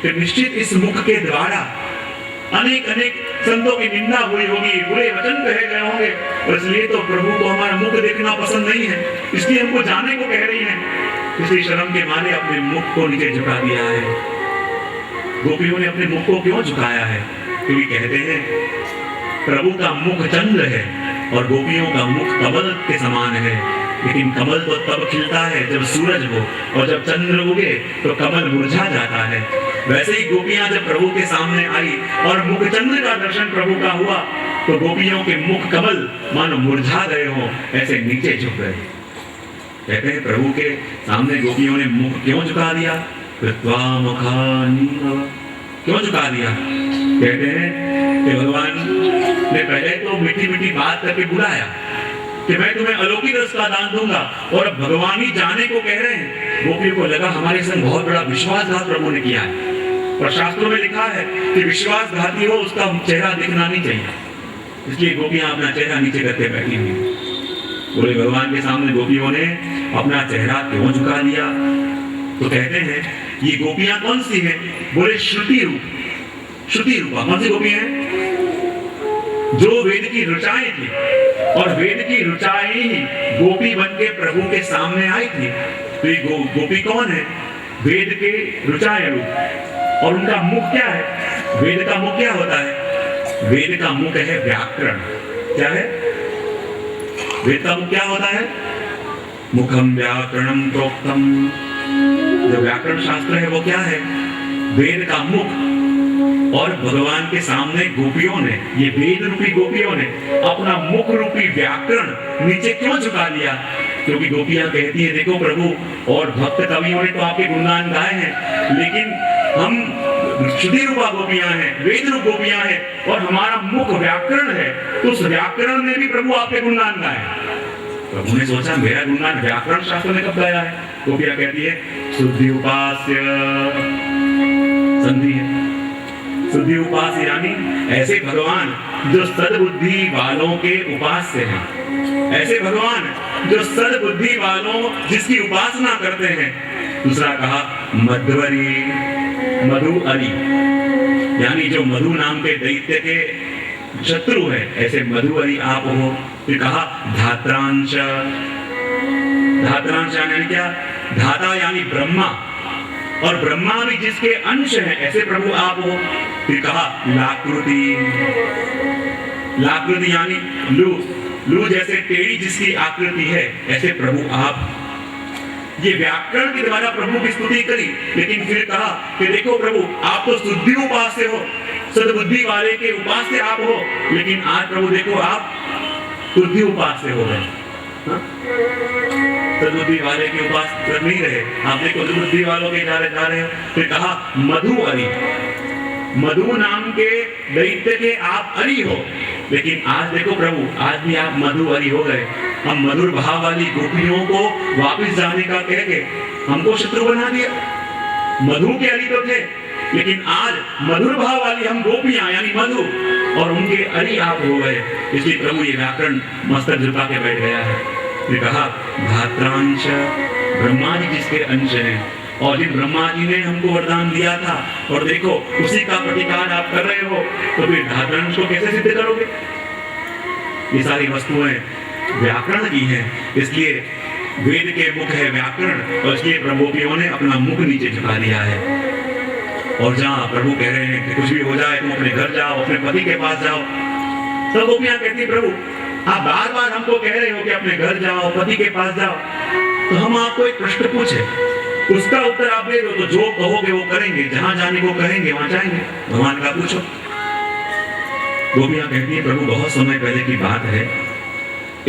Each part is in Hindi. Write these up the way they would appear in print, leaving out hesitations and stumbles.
कि निश्चित इस मुख के द्वारा अनेक अनेक संतों की निंदा हुई होगी, बुरे वचन कहे गए होंगे, और इसलिए तो प्रभु को हमारा मुख देखना पसंद नहीं है, इसलिए हमको जाने को कह रही है। इसलिए शर्म के मारे अपने मुख को नीचे झुका दिया है। गोपियों ने अपने मुख को क्यों झुकाया है? क्योंकि कहते हैं प्रभु का मुख चंद्र है और गोपियों का मुख कमल के समान है। लेकिन कमल तो तब खिलता है जब सूरज हो, और जब चंद्र उगे तो कमल मुरझा जाता है। वैसे ही गोपियां जब प्रभु के सामने आई और मुख चंद्र का दर्शन प्रभु का हुआ, तो गोपियों के मुख कमल मानो मुरझा गए हो, ऐसे नीचे झुक गए। कहते हैं प्रभु के सामने गोपियों ने मुख क्यों झुका दिया? क्यों झुका दिया? कहते हैं कि भगवान ने पहले तो मीठी मीठी बात करके बुलाया कि मैं तुम्हें अलौकिक रस का दान दूंगा, और अब भगवान ही जाने को कह रहे हैं। गोपियों को लगा हमारे संग बहुत बड़ा विश्वासघात प्रभु ने किया है, और शास्त्रों में लिखा है कि विश्वासघाती हो उसका चेहरा दिखना नहीं चाहिए। इसलिए गोपियां अपना चेहरा नीचे करके बैठी हुई। बोले भगवान के सामने गोपियों ने अपना चेहरा क्यों झुका लिया? तो कहते हैं ये गोपियां कौन सी हैं? बोले श्रुति रूप। श्रुति रूपा कौन सी गोपियां हैं? जो वेद की ऋचाएं थी, और वेद की ऋचाएं ही गोपी बन के प्रभु के सामने आई थी। तो ये गोपी कौन है? वेद के ऋचाएं रूप। और उनका मुख क्या है? वेद का मुख क्या होता है? वेद का मुख है व्याकरण। क्या है? वेद का मुख क्या होता है? मुखम व्याकरणम प्रोक्तम। जो व्याकरण शास्त्र है वो क्या है? वेद का मुख। और भगवान के सामने गोपियों ने, ये वेद रूपी गोपियों ने अपना मुख रूपी व्याकरण नीचे क्यों झुका लिया? क्योंकि गोपियां कहती हैं देखो प्रभु, और भक्त कवियों ने तो आपके गुणगान गाए हैं, लेकिन हम श्रुति रूपा गोपियां हैं, वेद रूप गोपियां हैं, और हमारा मुख व्याकरण है, तो उस व्याकरण ने भी प्रभु आपके गुणगान गाए। प्रभु ने सोचा मेरा गुणगान व्याकरण शास्त्र ने कब गाया है? गोपियां कहती है शुद्धि उपास्य। संधि है शुद्धि उपास्य, यानी ऐसे भगवान जो सद्बुद्धि वालों के उपास्य हैं, ऐसे भगवान जो सद्बुद्धि वालों जिसकी उपासना करते हैं। दूसरा कहा मध्वरी, मधु अरी, यानी जो मधु नाम के दैत्य के शत्रु है, ऐसे मधुवरी आप हो। फिर कहा धात्रांश। धात्रांश यानी क्या? धाता यानी ब्रह्मा, और ब्रह्मा भी जिसके अंश हैं, ऐसे प्रभु आप हो। फिर कहा लाकृति। लाकृति यानी लू, लू जैसे टेढ़ी जिसकी आकृति है, ऐसे प्रभु आप। ये व्याकरण के द्वारा प्रभु की स्तुति करी, लेकिन फिर कहा कि देखो प्रभु आप तो शुद्धि उपास्य हो, सद्बुद्धि वाले के उपास्य आप हो, लेकिन आज प्रभु देखो आप शुद्धि उपास्य हो गए। सद्बुद्धि वाले के उपास कर नहीं रहे, आप देखो सद्बुद्धि वालों के जा रहे हो। फिर कहा मधु अरी। मधु नाम के दैत्य के आप अरी हो, लेकिन आज देखो प्रभु आज भी आप मधु अरी हो गए। हम मधुर भाव वाली गोपियों को वापस जाने का कह के हमको शत्रु बना दिया। मधु के अरी तो थे, लेकिन आज मधुर भाव वाली हम गोपियां यानी मधु, और उनके अरी आप हो गए। इसलिए प्रभु ये व्याकरण मस्तक झुका के बैठ गया है। फिर कहा धात्रांश। ब्रह्मा जी जिसके अंश हैं, और जिन ब्रह्मा जी ने हमको वरदान दिया था, और देखो उसी का प्रतिकार आप कर रहे हो, तो फिर धात्रांश को कैसे सिद्ध करोगे? ये सारी वस्तुएं व्याकरण की हैं, इसलिए वेद के मुख है व्याकरण, और इसलिए प्रभुपियों ने अपना मुख नीचे झुका दिया है। और जहाँ प्रभु कह रहे हैं कि कुछ भी हो जाए तुम अपने घर जाओ, अपने पति के पास जाओ, तो गोपियां कहती प्रभु आप बार बार हमको कह रहे हो कि अपने घर जाओ, पति के पास जाओ, तो हम आपको एक प्रश्न पूछे, उसका उत्तर आप दे दो, तो जो कहोगे वो करेंगे, जहां जाने को कहेंगे वहां जाएंगे। भगवान का पूछो। गोपियां कहती है प्रभु बहुत समय पहले की बात है,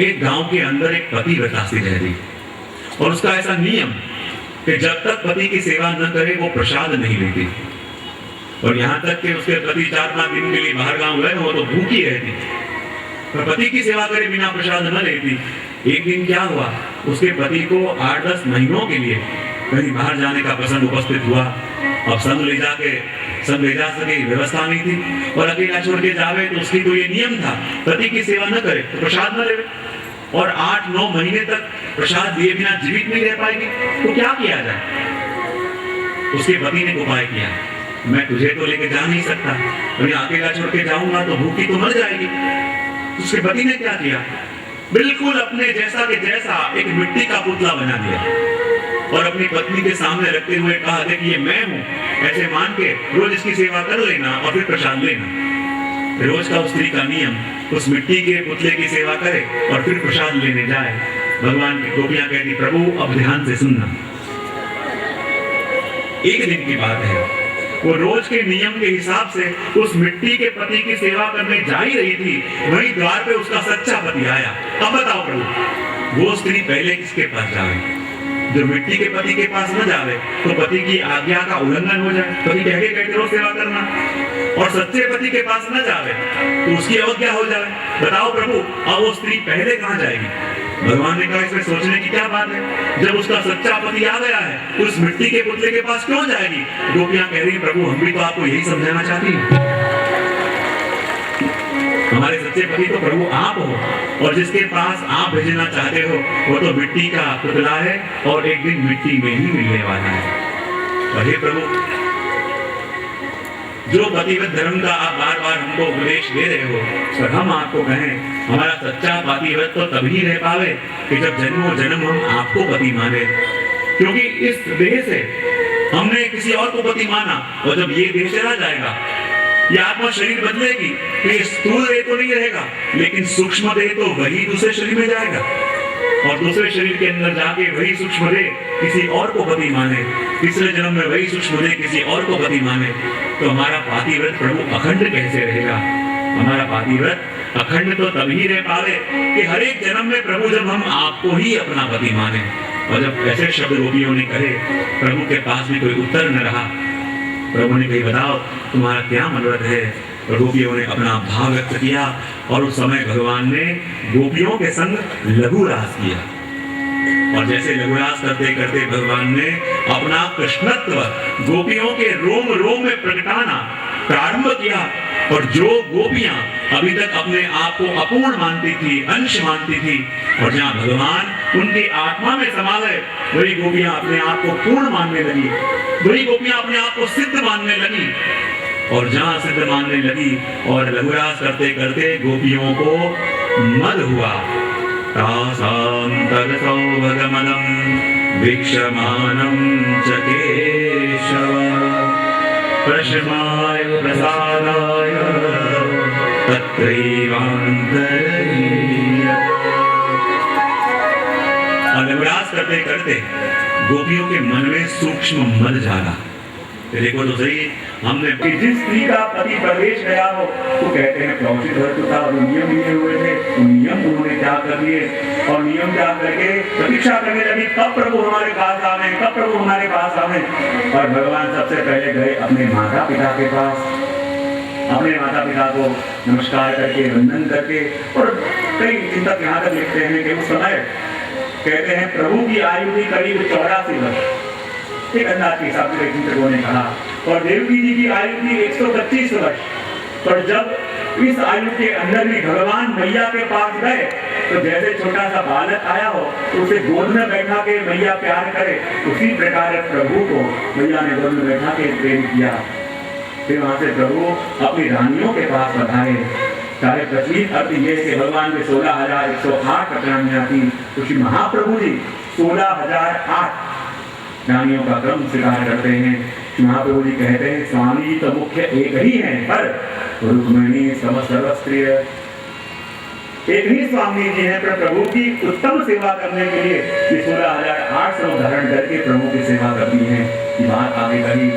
एक गांव के अंदर एक पति व्रतासी रह रही, और उसका ऐसा नियम कि जब तक पति की सेवा न करे वो प्रसाद नहीं लेती, और यहाँ तक कि उसके पति 4-5 दिन के लिए बाहर गांव गए हो तो भूखी रहती, पर पति की सेवा करे बिना प्रसाद न लेती। एक दिन क्या हुआ, उसके पति को 8-10 महीनों के लिए कहीं बाहर जाने का प्रसंग उपस्थित हुआ। अब संग ले जा सके व्यवस्था नहीं थी, और अकेला छोड़ के जावे तो उसकी तो ये नियम था पति की सेवा न करे तो प्रसाद न लेवे, और 8-9 महीने तक प्रसाद दिए बिना जीवित नहीं रह पाएगी। तो क्या किया जाए? उसके पति ने उपाय किया मैं तुझे तो लेके जा नहीं सकता, मैं अकेला छोड़ के जाऊंगा तो भूखी तो मर जाएगी। उसके पति ने क्या किया, बिल्कुल अपने जैसा के जैसा एक मिट्टी का पुतला बना दिया और अपनी पत्नी के सामने रखते हुए कहा, देखिए मैं हूं, ऐसे मान के रोज इसकी सेवा कर लेना और फिर प्रसाद लेना। रोज का उस स्त्री का नियम उस मिट्टी के पुतले की सेवा करे और फिर प्रसाद लेने जाए। भगवान की गोपियां कहती, प्रभु अब ध्यान से सुनना। एक दिन की बात है, वो रोज के नियम के हिसाब से उस मिट्टी के पति की सेवा करने जा ही रही थी, वहीं द्वार पे उसका सच्चा पति आया। अब बताओ प्रभु, वो स्त्री पहले किसके पास जाए? जो मिट्टी के पति के पास न जावे तो पति की आज्ञा का उल्लंघन हो जाए, पति कह के कहते रहो सेवा करना, और सच्चे पति के पास न जावे तो उसकी अवज्ञा हो जाए। बताओ प्रभु, अब वो स्त्री पहले कहां जाएगी? भगवान ने कहा, इसमें सोचने की क्या बात है, जब उसका सच्चा पति आ गया है उस मिट्टी के पुतले के पास क्यों जाएगी? गोपियां कह रही, प्रभु हम भी तो आपको यही समझाना चाहती हैं, हमारे सच्चे पति तो प्रभु आप हो, और जिसके पास आप भेजना चाहते हो वो तो मिट्टी का पुतला है और एक दिन मिट्टी में ही मिलने वाला है। और हे प्रभु, जो पतिव्रत धर्म का आप बार बार हमको उपदेश दे रहे हो, पर हम आपको कहें हमारा सच्चा पतिव्रत तो तभी रह पावे कि जब जन्मों जन्म हम आपको पति माने, क्योंकि इस देह से हमने किसी और को पति माना, और जब ये देह चला जाएगा, ये आत्मा शरीर बदलेगी, तो ये स्थूल देह तो नहीं रहेगा, लेकिन सूक्ष्म देह तो वही दूसरे शरीर में जाएगा, और दूसरे शरीर के अंदर जाके वही सूक्ष्म देह किसी और को पति माने, तीसरे जन्म में वही सूक्ष्म देह किसी और को पति माने, तो हमारा पातिव्रत प्रभु अखंड कैसे रहेगा? हमारा पातिव्रत अखंड तो तभी रह पावे कि हर एक जन्म में प्रभु जब हम आपको ही अपना पति माने। और जब ऐसे शब्द गोपियों ने कहे, प्रभु के पास भी कोई उत्तर न रहा। प्रभु ने कही, बताओ तुम्हारा क्या मनोरथ है? गोपियों ने अपना भाव व्यक्त किया, और उस समय भगवान ने गोपियों के संग लघु रास किया, और जैसे लघु रास करते करते भगवान ने अपना कृष्णत्व गोपियों के रोम रोम में प्रकटाना प्रारंभ किया। और जो गोपियां अभी तक अपने आप को अपूर्ण मानती थी, अंश मानती थी, और जहां भगवान उनकी आत्मा में समा गए, वही गोपियां अपने आप को पूर्ण मानने लगी, वही गोपियां अपने आप को सिद्ध मानने लगी, और जहां सिद्ध मानने लगी और लघुरास करते करते गोपियों को मद हुआ। तासान्तरसौभगमनं वीक्षमानं च केशव प्रशमाय प्रसादाय लघुरास करते करते गोपियों के मन में सूक्ष्म मद जागा। देखो तो सही, हमने जिस स्त्री का पति प्रवेश गया हो तो कहते हैं प्रोचित हेतु था, और नियम लिए हुए थे, तो नियम उन्होंने क्या कर लिए, और नियम क्या करके प्रतीक्षा करने लगी, कब प्रभु हमारे पास आवे, कब प्रभु हमारे पास आवे। और भगवान सबसे पहले गए अपने माता पिता के पास, अपने माता पिता को नमस्कार करके, वंदन करके, और कई चिंतक यहाँ तक लिखते हैं कि उस समय कहते हैं प्रभु की आयु थी करीब 84 वर्ष, एक अंदाज के हिसाब से चिंतकों ने कहा, और देवकी जी की आयु थी 125 वर्ष। पर जब इस आयु के अंदर भी भगवान मैया के पास गए, तो जैसे छोटा सा बालक आया हो उसे गोद में बैठा के मैया प्यार करे, उसी प्रकार प्रभु को मैया ने गोद में बैठा के प्रेम किया। फिर वहां से प्रभु अपनी रानियों के पास बढ़ाए। चाहे प्रचलित अर्थ ये है कि भगवान के 16,108 रानियां थी, तो श्री महाप्रभु जी 16,008 रानियों का क्रम स्वीकार करते हैं। महाप्रभु जी कहते हैं, स्वामी जी तो मुख्य एक ही है, पर रुक्मिणी सर्वस्त्रीय, एक ही स्वामी जी हैं, पर प्रभु की उत्तम सेवा करने के लिए 16,008 धारण करके प्रभु की सेवा करनी है। ये बात आगे कही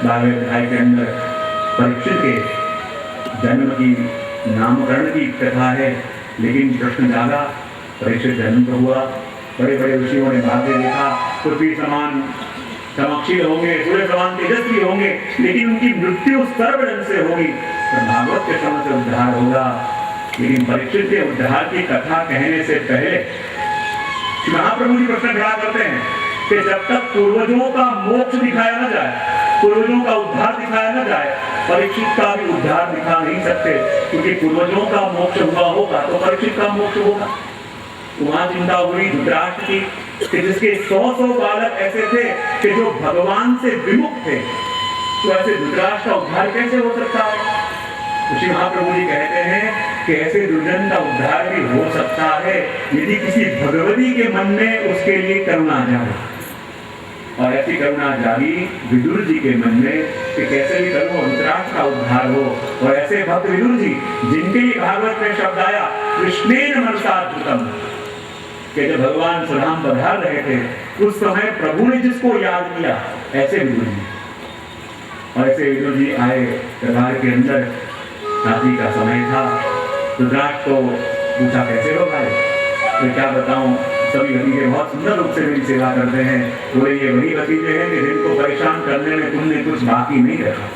12वें अध्याय के अंदर परीक्षित के जन्म की नामकरण की कथा है, लेकिन प्रश्न जागा, परीक्षित जन्म तो हुआ, बड़े बड़े ऋषियों ने भाग्य देखा, पृथ्वी समान चमकशील होंगे, सूर्य समान तेजस्वी होंगे, लेकिन उनकी मृत्यु सर्वजन से होगी, तो भागवत के समय से उद्धार होगा। लेकिन परीक्षित के उद्धार की कथा कहने से पहले महाप्रभु जी प्रश्न खड़ा करते हैं कि जब तक पूर्वजों का मोक्ष दिखाया न जाए, पूर्वजों का उद्धार दिखाया न जाए, परीक्षित का भी उद्धार दिखा नहीं सकते, क्योंकि पूर्वजों का मोक्ष हुआ होगा तो परीक्षित का मोक्ष होगा। वहां चिंता हुई धृतराष्ट्र की कि जिसके 100 बालक ऐसे थे कि जो भगवान से विमुख थे, तो ऐसे धृतराष्ट्र का उद्धार कैसे हो सकता है? तो श्री महाप्रभु जी कहते हैं कि ऐसे दुर्जन का उद्धार भी हो सकता है यदि किसी भगवती के मन में उसके लिए करुणा जागे। और ऐसी करुणा जागी विदुर जी के मन में कि कैसे भी करूं धृतराष्ट्र का उद्धार हो। और ऐसे भक्त विदुर जी जिनके लिए भागवत में शब्द आया कृष्णेन मनसाधृतम, कि जब भगवान सुधाम पधार रहे थे उस समय प्रभु ने जिसको याद किया, ऐसे विदुर जी। और ऐसे विदुर जी आए दरबार के अंदर, रात्रि का समय था। धृतराष्ट्र को पूछा कैसे हो भाई? तो क्या बताऊं, सभी भतीजे बहुत सुंदर रूप से मेरी सेवा करते हैं। बोले ये वही भतीजे हैं कि जिनको परेशान करने में तुमने कुछ बाकी नहीं रखा।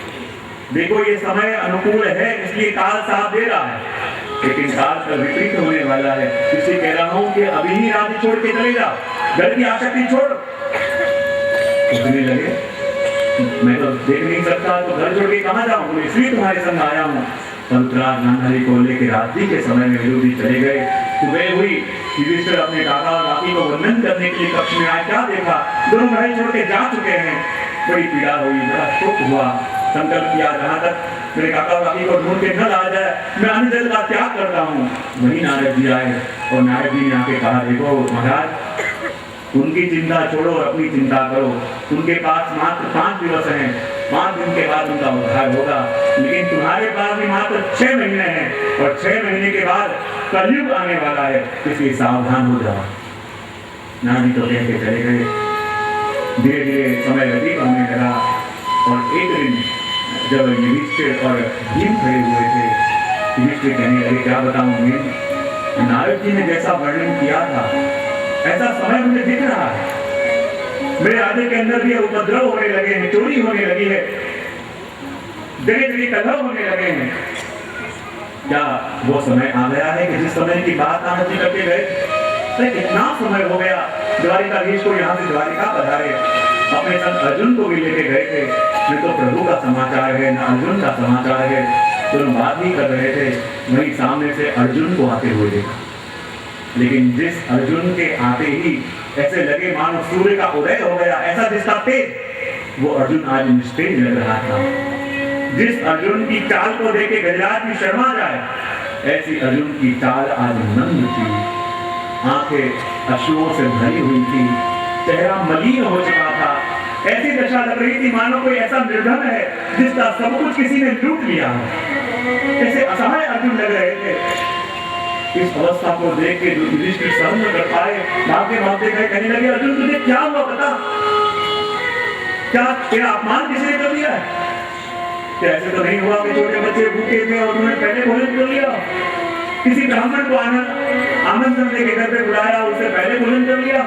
देखो ये समय अनुकूल है इसलिए काल साथ दे रहा है, लेकिन काल का विपरीत होने वाला है। इसलिए कह रहा हूं कि अभी ही राज्य छोड़ के चले जाओ, घर की आसक्ति छोड़। सोचने लगे मैं तो देख नहीं सकता तो घर छोड़ के कहाँ जाऊं, इसलिए तुम्हारे संग आया हूँ। धृतराष्ट्र गांधारी को लेकर रात्रि के समय में विदुर जी चले गए। सुबह हुई, युधिष्ठिर अपने काका और काकी को वंदन करने के लिए कक्ष में आए। क्या देखा, दोनों भाई छोड़ के जा चुके हैं। बड़ी पीड़ा हुई, बड़ा शोक हुआ। संकल्प किया जहाँ तक मेरे काका काकी को ढूंढ के न ला जाए मैं अन्न जल का त्याग करता हूँ। वही नारद जी आए और नारद जी ने आके कहा देखो महाराज, उनकी चिंता छोड़ो और अपनी चिंता करो। उनके पास मात्र 5 दिवस हैं, 5 दिन के बाद उनका उद्धार होगा, लेकिन तुम्हारे पास भी मात्र 6 महीने हैं और 6 महीने के बाद कलयुग आने वाला है, इसलिए सावधान हो जाओ। नानी तो कह के चले गए। धीरे धीरे समय व्यतीत होने लगा और एक दिन जब युधिष्ठिर और भीम खड़े हुए थे, युधिष्ठिर कहने लगे क्या बताऊं भीम, नारद जी ने जैसा वर्णन किया था ऐसा समय मुझे दिख रहा है। मेरे राज्य के अंदर भी उपद्रव होने लगे हैं, चोरी होने लगी है, जगह जगह कलह होने लगे हैं। क्या वो समय आ गया है कि जिस समय की बात नारद जी करके गए? कितना समय हो गया द्वारिकाधीश को यहाँ से द्वारिका पधारे, अपने संग अर्जुन को भी लेके गए थे। न तो प्रभु का समाचार है न अर्जुन का समाचार है। दोनों बात ही कर रहे थे, वही सामने से अर्जुन को आते हुए देखा। लेकिन जिस अर्जुन के आते ही ऐसे लगे मानो सूर्य का उदय हो गया, ऐसा जिसका तेज, वो अर्जुन आज निस्तेज लग रहा था। जिस अर्जुन की चाल को देखे गजराज भी शर्मा जाए, ऐसी अर्जुन की चाल आज मंद थी। आंखें अश्रुओं से भरी हुई थी, चेहरा मलिन हो चुका था। ऐसी दशा लग रही थी मानो कोई ऐसा निर्धन है जिसका सब कुछ किसी ने लूट लिया हो। ऐसे असहाय अर्जुन लग रहे थे। इस अवस्था को देख के युधिष्ठिर सहन न कर पाए, भागते भागते गए, कहने लगे अर्जुन तुझे क्या हुआ बता, क्या तेरा अपमान किसी ने कर दिया है? क्या ऐसे तो नहीं हुआ कि छोटे बच्चे भूखे थे और उन्होंने पहले भोजन कर लिया? किसी ब्राह्मण को आमंत्रण देके घर पे बुलाया, उससे पहले भोजन कर लिया?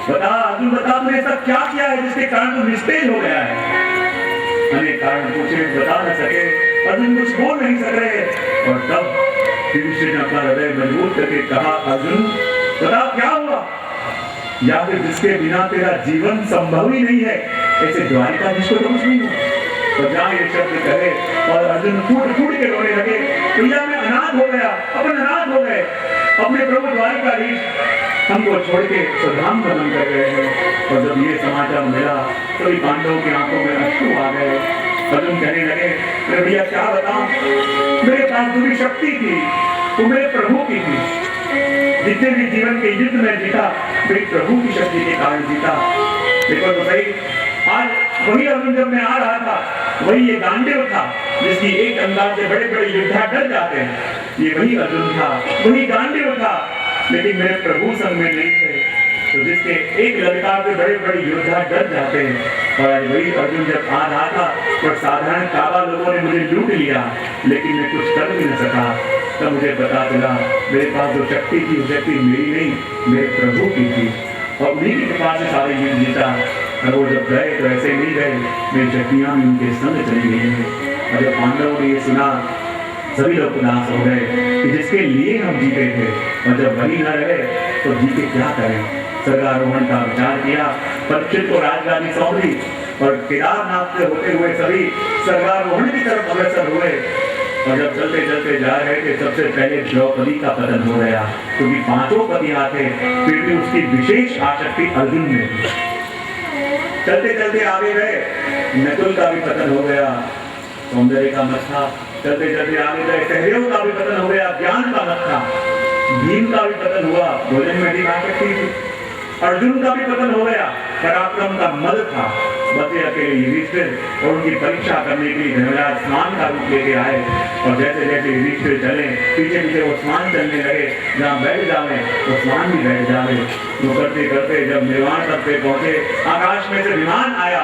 बता अर्जुन बता, तूने ऐसा क्या किया है जिसके कारण तू निस्तेज हो गया है? अनेक कारण पूछे, बता न सके, अर्जुन कुछ बोल नहीं सक रहे। और तब युधिष्ठिर ने अपना हृदय मजबूत करके कहा अर्जुन बता क्या हुआ, या फिर जिसके बिना तेरा जीवन संभव ही नहीं है, ऐसे द्वारिकाधीश को तो कुछ नहीं हुआ। तो जहाँ ये शब्द कहे और अर्जुन फूट फूट के रोने लगे, भैया मैं अनाथ हो गया, अपन अनाथ हो गए, अपने प्रभु द्वारिकाधीश हमको छोड़ के स्वधाम गमन कर गए हैं। और जब ये समाचार मिला सभी पांडवों की आंखों में अश्रु आ गए। अर्जुन कहने लगे भैया क्या बताऊं, मेरे पास पूरी शक्ति थी, वो मेरे प्रभु की थी। जितने भी जीवन के युद्ध में जीता मेरी प्रभु की शक्ति के कारण जीता। देखो तो सही, आज वही अर्जुन जब मैं आ रहा था वही ये गांडीव था जिसकी एक अंदाज से बड़े बड़े योद्धा डर जाते हैं। ये वही अर्जुन था, वही गांडीव था, लेकिन मेरे प्रभु संग में नहीं थे। तो जिसके एक ललकार से बड़े बड़े योद्धा डर जाते हैं। और आज वही अर्जुन जब आ रहा था और साधारण काबा लोगों ने मुझे लूट लिया, लेकिन मैं कुछ कर भी न सका। तब मुझे पता चला मेरे पास जो शक्ति थी वो शक्ति मेरी नहीं, मेरे प्रभु की थी। और उन्हीं की कृपा से सारे युद्ध जीता। और वो जब गए तो ऐसे नहीं गए, मेरी शक्तियाँ भी उनके संग चली गई हैं। और जब पांडवों ने ये सुना सभी लोग उदास हो गए कि जिसके लिए हम जीते थे और जब वही न रहे तो जीते क्या करें। स्वर्गारोहण का विचार किया, परीक्षित को राजगादी सौंप दी और केदारनाथ से होते हुए सभी स्वर्गारोहण की तरफ अग्रसर हुए। और जब चलते चलते जा रहे थे सबसे पहले द्रौपदी का पतन हो गया, क्योंकि 5 पतियाँ थे, फिर भी उसकी विशेष आसक्ति अर्जुन में थी। चलते चलते आगे गए, नकुल का भी पतन हो गया, सौंदर्य का मत था। चलते चलते आगे गए, सहदेव का भी पतन हो गया, ज्ञान का मत था। भीम का भी पतन हुआ, भोजन में भी आसक्ति थी। अर्जुन का भी पतन हो गया, पराक्रम का मद था। बचे अकेले युधिष्ठिर और उनकी परीक्षा करने के लिए धर्मराज स्नान का रूप लेके आए। और जैसे जैसे युधिष्ठिर चले, पीछे पीछे वो स्नान चलने लगे, जहाँ बैठ जावे वो स्नान भी बैठ जावे। तो करते करते जब निर्वाण तक पे पहुंचे, आकाश में से विमान आया,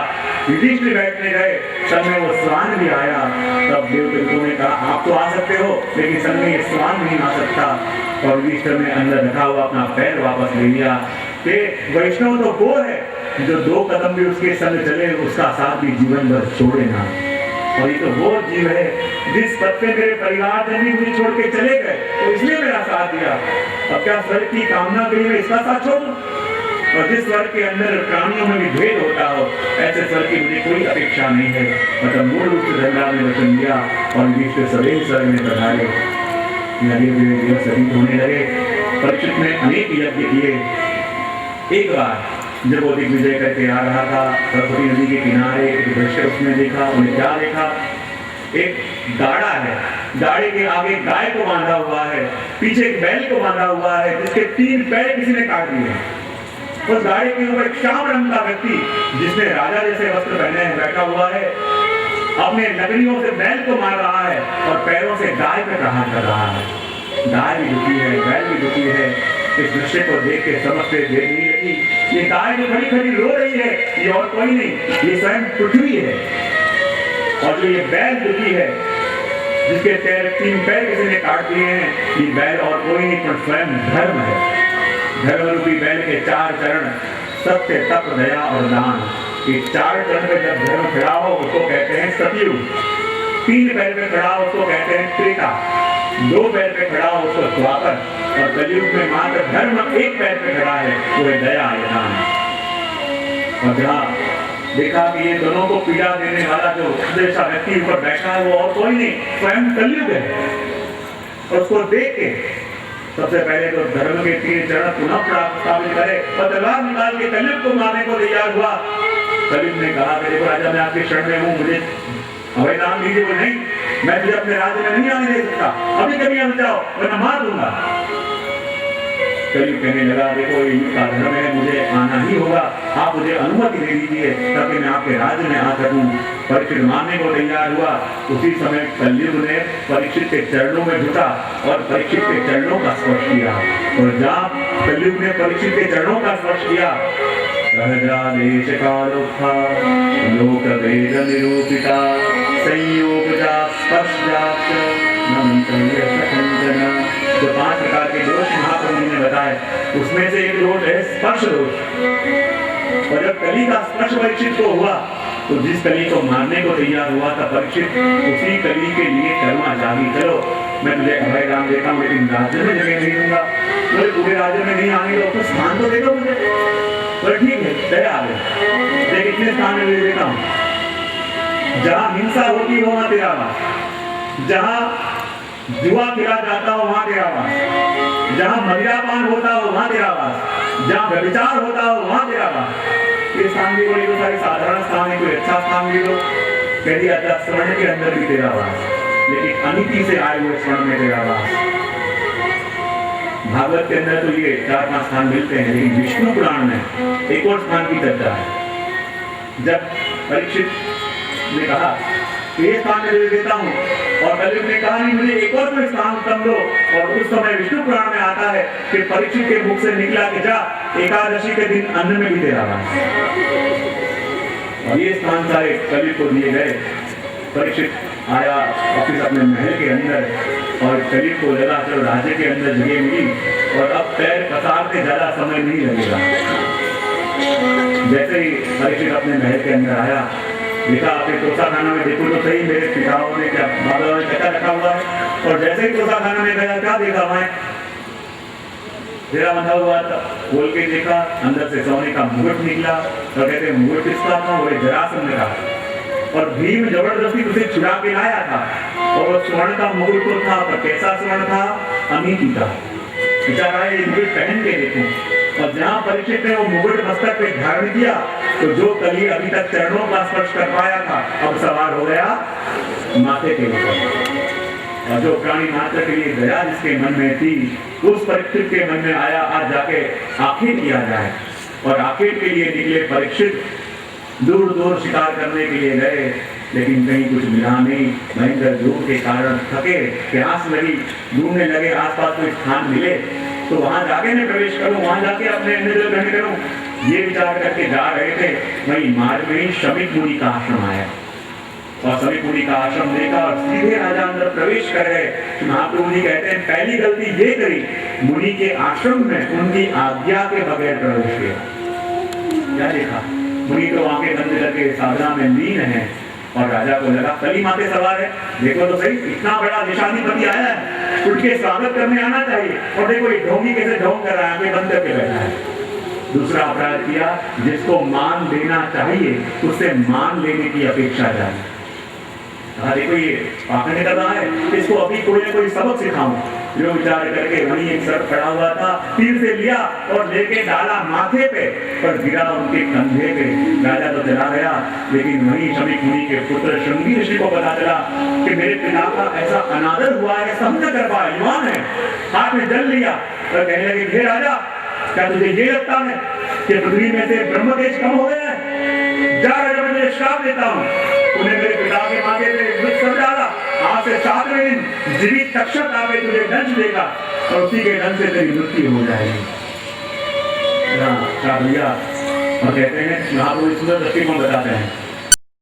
युधिष्ठिर बैठने गए, सब में वो स्वान भी आया। तब देवदूतों ने कहा आप तो आ सकते हो, लेकिन संग में ये स्वान नहीं आ सकता। और युधिष्ठिर ने अंदर रखा हुआ अपना पैर वापस ले लिया कि वैष्णव तो वो है जो 2 कदम भी उसके संग चले, उसका साथ भी जीवन भर छोड़े ना। और ये तो वो जीव है जिस पद पे मेरे परिवार जन भी मुझे छोड़ के चले गए, तो इसलिए मेरा साथ दिया। अब क्या स्वर्ग की कामना के लिए मैं इसका साथ छोड़ूं? और जिस स्वर्ग के अंदर प्राणियों में भी भेद होता हो, ऐसे स्वर्ग की मुझे कोई अपेक्षा नहीं है। मतलब मूल रूप से धर्मराज ने वचन दिया और विश्व सदैव स्वर्ग में बढ़ाए। लगे हुए दिवस व्यतीत होने लगे। परीक्षित ने अनेक यज्ञ किए। एक बार जब वो दिग्विजय करके आ रहा था, सरस्वती नदी के किनारे एक दृश्य उसने देखा। उन्हें क्या देखा? एक गाड़ा है, गाड़े के आगे गाय को बांधा हुआ है, पीछे एक बैल को बांधा हुआ है, जिसके 3 पैर किसी ने काट दिए। उस गाड़ी के ऊपर एक श्याम रंग का व्यक्ति, जिसने राजा जैसे वस्त्र पहने हैं, बैठा हुआ है, अपने लकड़ियों से बैल को मार रहा है और पैरों से गाय पे प्रहार कर रहा है। गाय भी दुखी है, बैल भी दुखी है। इस दृश्य को देख के समझते देर नहीं लगी, ये गाय जो खड़ी खड़ी रो रही है, ये और कोई नहीं, ये स्वयं पृथ्वी है। और जो ये बैल दुखी है, जिसके 3 पैर किसी ने काट दिए हैं, ये बैल और कोई नहीं पर स्वयं धर्म है। धर्म रूपी बैल के 4 चरण, सत्य, तप, दया और दान। ये 4 चरण पे जब धर्म खड़ा हो उसको कहते हैं सतयुग। 3 पैर पे खड़ा हो उसको कहते हैं त्रेता। 2 पैर पे खड़ा हो उसको द्वापर। और कलयुग में मात्र धर्म 1 पैर पे खड़ा है, वो है दया या दान। और जहाँ देखा कि ये दोनों को पीड़ा देने वाला जो जैसा व्यक्ति ऊपर बैठा है वो और कोई नहीं, स्वयं कलयुग है। और उसको देख के सबसे पहले तो धर्म के 3 चरण पुनः प्रस्तावित करे और तलवार निकाल के कलयुग को मारने को तैयार हुआ। कलयुग ने कहा कि देखो राजा, मैं आपके शरण में हूँ, मुझे अभय नाम दीजिए। वो नहीं, मैं तुझे अपने राज्य में नहीं आने दे सकता, अभी कभी आ जाओ वरना मार दूंगा। कलयुग कहने लगा देखो ये का धर्म है, मुझे आना ही होगा, आप मुझे अनुमति दे दीजिए ताकि मैं आपके राज्य में आ सकूं। परीक्षित मानने को तैयार हुआ। उसी समय कलयुग ने परीक्षित के चरणों में झुका और परीक्षित के चरणों का स्पर्श किया। और जब कलयुग ने परीक्षित के चरणों का स्पर्श किया, सहजा देश कालोत्था लोक वेद निरूपिता संयोगजा स्पर्शजाच नमन्तं यशंजना। जो 5 प्रकार के दोष महाप्रभु ने बताए, उसमें से एक दोष है स्पर्श दोष। और जब कली का स्पर्श परीक्षित को हुआ, तो जिस कली को मारने को तैयार हुआ था परीक्षित, उसी कली के लिए करुणा जागी। चलो मैं तुझे अभय दान देता हूँ, लेकिन राज्य में जगह नहीं दूंगा। बोले पूरे राज्य में नहीं आने दो तो स्थान तो दे दो मुझे। बोले ठीक है, दया आ गई, लेकिन कितने स्थान में दे देता हूँ। जहाँ हिंसा होती है वहां तेरा वास, जहाँ जुआ खेला जाता हो वहां तेरा वास, जहाँ मदिरापान होता हो वहां तेरा वास, जहाँ व्यभिचार होता हो वहां तेरा वास। ये स्थान भी बोले तो सारे साधारण स्थान है, कोई अच्छा स्थान भी दो। कह दिया था स्वर्ण के अंदर भी तेरा वास, लेकिन अनिति से आए हुए स्वर्ण में तेरा वास। भागवत के अंदर तो ये 4-5 स्थान मिलते हैं, लेकिन विष्णु पुराण में एक और स्थान की चर्चा है। जब परीक्षित ने कहा ये स्थान में दे देता हूँ, और कलयुग ने कहा नहीं मुझे एक और कोई स्थान उत्तम दो। और उस समय विष्णु पुराण में आता है कि परीक्षित के मुख से निकला कि जा एकादशी के दिन अन्न में भी तेरा वास। और ये स्थान सारे कलयुग को दिए गए। परीक्षित आया वापिस अपने महल के अंदर, और कलयुग को लगा चलो राज्य के अंदर जगह मिली और अब पैर पसारते ज्यादा समय नहीं लगेगा। जैसे ही परीक्षित अपने महल के अंदर आया, देखा अपने तोसा खाना में देखो तो सही मेरे पिताओं ने क्या बाबा ने चक्का रखा हुआ है। और जैसे ही तोसा खाना में गया, क्या देखा मैं तेरा बंधा हुआ था, खोल के देखा अंदर से सोने का मुकुट निकला। और कहते मुकुट किसका था? वो जरासंध का। और भीम जबरदस्ती उसे छुड़ा के लाया था, और वो स्वर्ण का मुकुट तो था, पर कैसा स्वर्ण था? अनिति का। बेचारा ये मुकुट पहन के देखूं, और जहां परीक्षित ने वो मुकुट मस्तक पे धारण किया, तो जो कली अभी तक चरणों का स्पर्श कर पाया था, अब सवार हो गया माथे के ऊपर। और जो प्राणी मात्र के लिए दया जिसके मन में थी, उस परीक्षित के मन में आया आज जाके आखिर किया जाए। और आखिर के लिए निकले परीक्षित, दूर दूर शिकार करने के लिए गए, लेकिन कहीं कुछ मिला नहीं। भयंकर धूप के कारण थके, प्यास लगी, ढूंढने लगे आसपास कोई स्थान मिले तो वहां जाके मैं प्रवेश करूं, वहां जाके अपने निर्जल ग्रहण करूं, ये विचार करके जा रहे थे। वहीं मार्ग में ही शमिक मुनि का आश्रम आया और शमिक मुनि का आश्रम देखा और सीधे राजा अंदर प्रवेश कर गए। महाप्रभु जी कहते हैं पहली गलती ये करी, मुनि के आश्रम में उनकी आज्ञा के बगैर प्रवेश किया। क्या देखा, मुनि तो वहां के बंद करके साधना में लीन है और राजा को लगा कली माथे सवार है, देखो तो सही इतना बड़ा देशाधिपति आया है, उठ के स्वागत करने आना चाहिए, और देखो ये ढोंगी कैसे ढोंग कर रहा है, बंद करके बैठा है। दूसरा अपराध किया, जिसको मान लेना चाहिए उससे मान लेने की अपेक्षा जाए। देखो ये पाखंड कर रहा है, इसको अभी कोई ना कोई सबक सिखाऊं। जो विचार करके वहीं एक सर खड़ा हुआ था, तीर से लिया और लेके डाला माथे पे और गिरा उनके कंधे पे। राजा तो चला गया, लेकिन वहीं शमिक मुनि के पुत्र श्रृंगी ऋषि को पता चला कि मेरे पिता का ऐसा अनादर हुआ है, सब न कर पाया, युवान है, हाथ में जल लिया और कहने लगे हे राजा, क्या तुझे ये लगता है कि पृथ्वी में से ब्रह्म तेज कम हो गया है? जा राजा, मैं तुझे श्राप देता हूँ, तूने मेरे पिता के माथे पे मृत कर डाला, आज से 7वें दिन जीवित तक्षक आके तुझे दंश देगा और उसी के दंश से तेरी मृत्यु हो जाएगी। श्राप लिया और कहते हैं महापुरुष सुंदर दृष्टिकोण बताते हैं